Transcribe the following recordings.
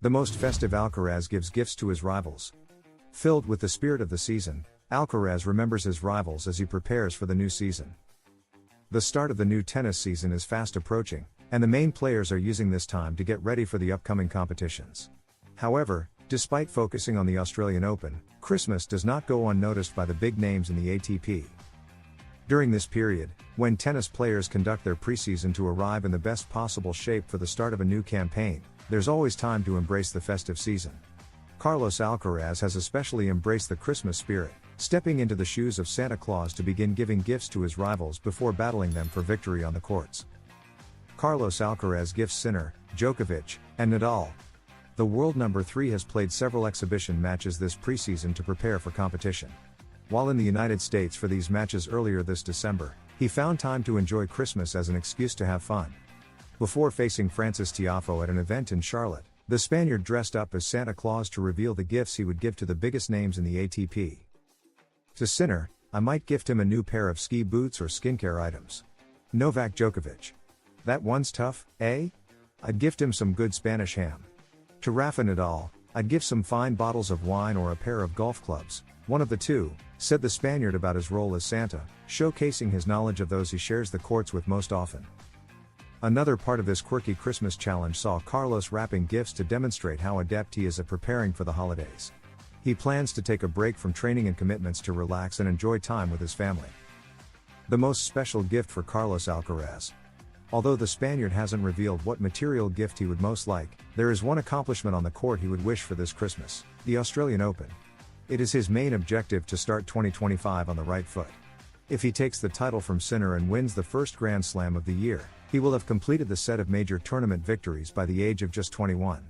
The most festive Alcaraz gives gifts to his rivals. Filled with the spirit of the season, Alcaraz remembers his rivals as he prepares for the new season. The start of the new tennis season is fast approaching, and the main players are using this time to get ready for the upcoming competitions. However, despite focusing on the Australian Open, Christmas does not go unnoticed by the big names in the ATP. During this period, when tennis players conduct their preseason to arrive in the best possible shape for the start of a new campaign, there's always time to embrace the festive season. Carlos Alcaraz has especially embraced the Christmas spirit, stepping into the shoes of Santa Claus to begin giving gifts to his rivals before battling them for victory on the courts. Carlos Alcaraz gifts Sinner, Djokovic, and Nadal. The world number 3 has played several exhibition matches this preseason to prepare for competition. While in the United States for these matches earlier this December, he found time to enjoy Christmas as an excuse to have fun. Before facing Frances Tiafoe at an event in Charlotte, the Spaniard dressed up as Santa Claus to reveal the gifts he would give to the biggest names in the ATP. To Sinner, I might gift him a new pair of ski boots or skincare items. Novak Djokovic. That one's tough, eh? I'd gift him some good Spanish ham. To Rafa Nadal, I'd give some fine bottles of wine or a pair of golf clubs, one of the two, said the Spaniard about his role as Santa, showcasing his knowledge of those he shares the courts with most often. Another part of this quirky Christmas challenge saw Carlos wrapping gifts to demonstrate how adept he is at preparing for the holidays. He plans to take a break from training and commitments to relax and enjoy time with his family. The most special gift for Carlos Alcaraz. Although the Spaniard hasn't revealed what material gift he would most like, there is one accomplishment on the court he would wish for this Christmas: the Australian Open. It is his main objective to start 2025 on the right foot. If he takes the title from Sinner and wins the first Grand Slam of the year, he will have completed the set of major tournament victories by the age of just 21.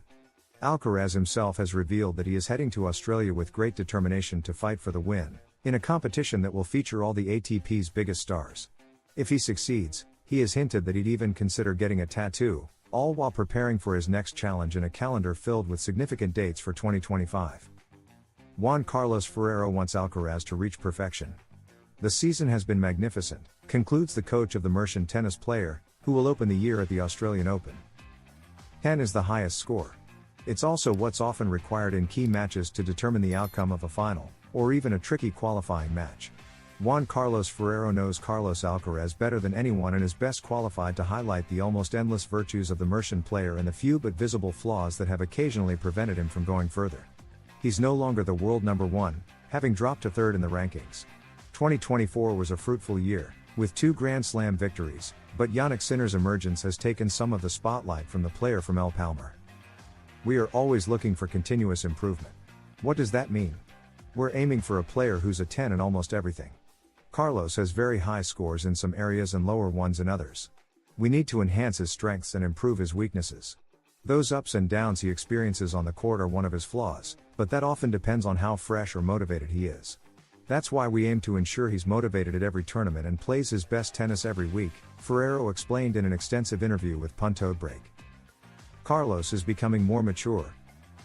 Alcaraz himself has revealed that he is heading to Australia with great determination to fight for the win, in a competition that will feature all the ATP's biggest stars. If he succeeds, he has hinted that he'd even consider getting a tattoo, all while preparing for his next challenge in a calendar filled with significant dates for 2025. Juan Carlos Ferrero wants Alcaraz to reach perfection. The season has been magnificent, concludes the coach of the Mercian tennis player, who will open the year at the Australian Open. 10 is the highest score. It's also what's often required in key matches to determine the outcome of a final, or even a tricky qualifying match. Juan Carlos Ferrero knows Carlos Alcaraz better than anyone and is best qualified to highlight the almost endless virtues of the Mercian player and the few but visible flaws that have occasionally prevented him from going further. He's no longer the world number 1, having dropped to 3rd in the rankings. 2024 was a fruitful year, with 2 Grand Slam victories, but Jannik Sinner's emergence has taken some of the spotlight from the player from El Palmar. We are always looking for continuous improvement. What does that mean? We're aiming for a player who's a 10 in almost everything. Carlos has very high scores in some areas and lower ones in others. We need to enhance his strengths and improve his weaknesses. Those ups and downs he experiences on the court are one of his flaws, but that often depends on how fresh or motivated he is. That's why we aim to ensure he's motivated at every tournament and plays his best tennis every week, Ferrero explained in an extensive interview with Punto Break. Carlos is becoming more mature.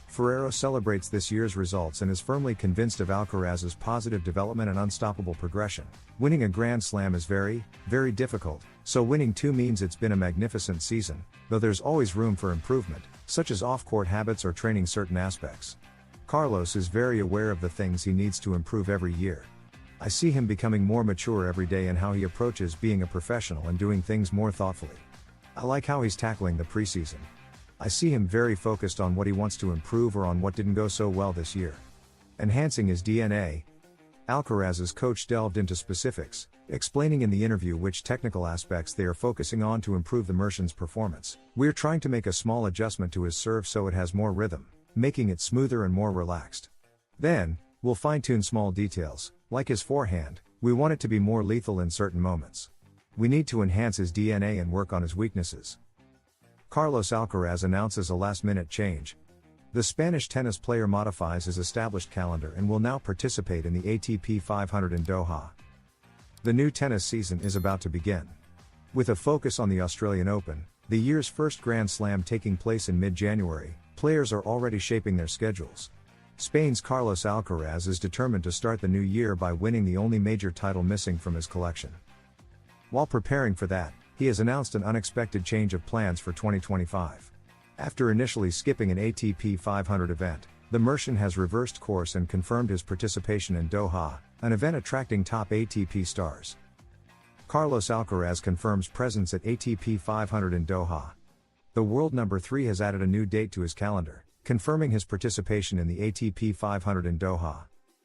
Ferrero celebrates this year's results and is firmly convinced of Alcaraz's positive development and unstoppable progression. Winning a Grand Slam is very, very difficult, so winning 2 means it's been a magnificent season, though there's always room for improvement, such as off-court habits or training certain aspects. Carlos is very aware of the things he needs to improve every year. I see him becoming more mature every day in how he approaches being a professional and doing things more thoughtfully. I like how he's tackling the preseason. I see him very focused on what he wants to improve or on what didn't go so well this year. Enhancing his DNA. Alcaraz's coach delved into specifics, explaining in the interview which technical aspects they are focusing on to improve the Mercian's performance. We're trying to make a small adjustment to his serve so it has more rhythm, making it smoother and more relaxed. Then, we'll fine-tune small details, like his forehand. We want it to be more lethal in certain moments. We need to enhance his DNA and work on his weaknesses. Carlos Alcaraz announces a last-minute change. The Spanish tennis player modifies his established calendar and will now participate in the ATP 500 in Doha. The new tennis season is about to begin. With a focus on the Australian Open, the year's first Grand Slam taking place in mid-January, players are already shaping their schedules. Spain's Carlos Alcaraz is determined to start the new year by winning the only major title missing from his collection. While preparing for that, he has announced an unexpected change of plans for 2025. After initially skipping an ATP 500 event, the Mercian has reversed course and confirmed his participation in Doha, an event attracting top ATP stars. Carlos Alcaraz confirms presence at ATP 500 in Doha. The world number 3 has added a new date to his calendar, confirming his participation in the ATP 500 in Doha.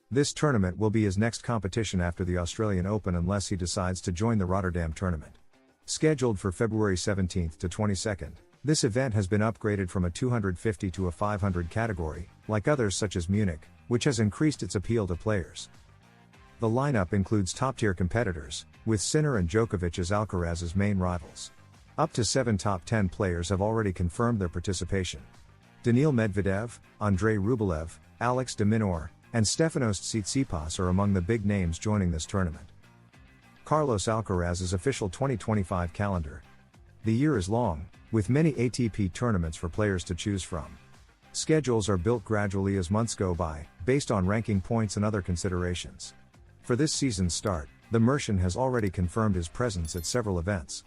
This tournament will be his next competition after the Australian Open unless he decides to join the Rotterdam tournament. Scheduled for February 17 to 22, this event has been upgraded from a 250 to a 500 category, like others such as Munich, which has increased its appeal to players. The lineup includes top-tier competitors, with Sinner and Djokovic as Alcaraz's main rivals. Up to 7 top 10 players have already confirmed their participation. Daniil Medvedev, Andrei Rublev, Alex de Minaur, and Stefanos Tsitsipas are among the big names joining this tournament. Carlos Alcaraz's official 2025 calendar. The year is long, with many ATP tournaments for players to choose from. Schedules are built gradually as months go by, based on ranking points and other considerations. For this season's start, the Mercian has already confirmed his presence at several events.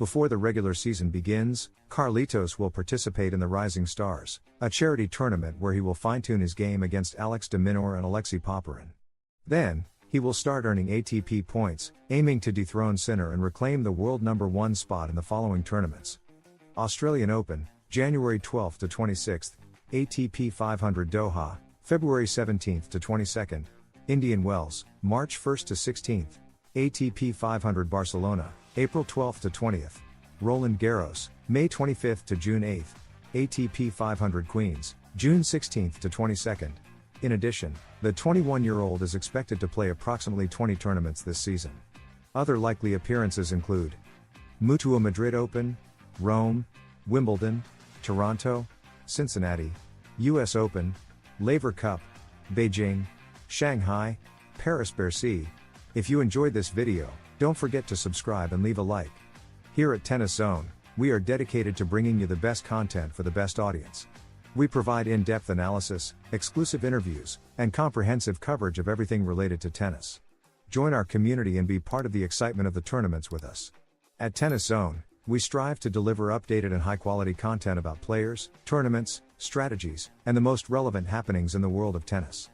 Before the regular season begins, Carlitos will participate in the Rising Stars, a charity tournament where he will fine-tune his game against Alex de Minaur and Alexei Popyrin. Then, he will start earning ATP points, aiming to dethrone Sinner and reclaim the world number 1 spot in the following tournaments. Australian Open, January 12 to 26, ATP 500 Doha, February 17 to 22, Indian Wells, March 1 to 16, ATP 500 Barcelona, April 12 to 20th, Roland Garros, May 25 to June 8, ATP 500 Queens, June 16 to 22. In addition, the 21-year-old is expected to play approximately 20 tournaments this season. Other likely appearances include Mutua Madrid Open, Rome, Wimbledon, Toronto, Cincinnati, US Open, Laver Cup, Beijing, Shanghai, Paris-Bercy. If you enjoyed this video, don't forget to subscribe and leave a like. Here at Tennis Zone, we are dedicated to bringing you the best content for the best audience. We provide in-depth analysis, exclusive interviews, and comprehensive coverage of everything related to tennis. Join our community and be part of the excitement of the tournaments with us. At Tennis Zone, we strive to deliver updated and high-quality content about players, tournaments, strategies, and the most relevant happenings in the world of tennis.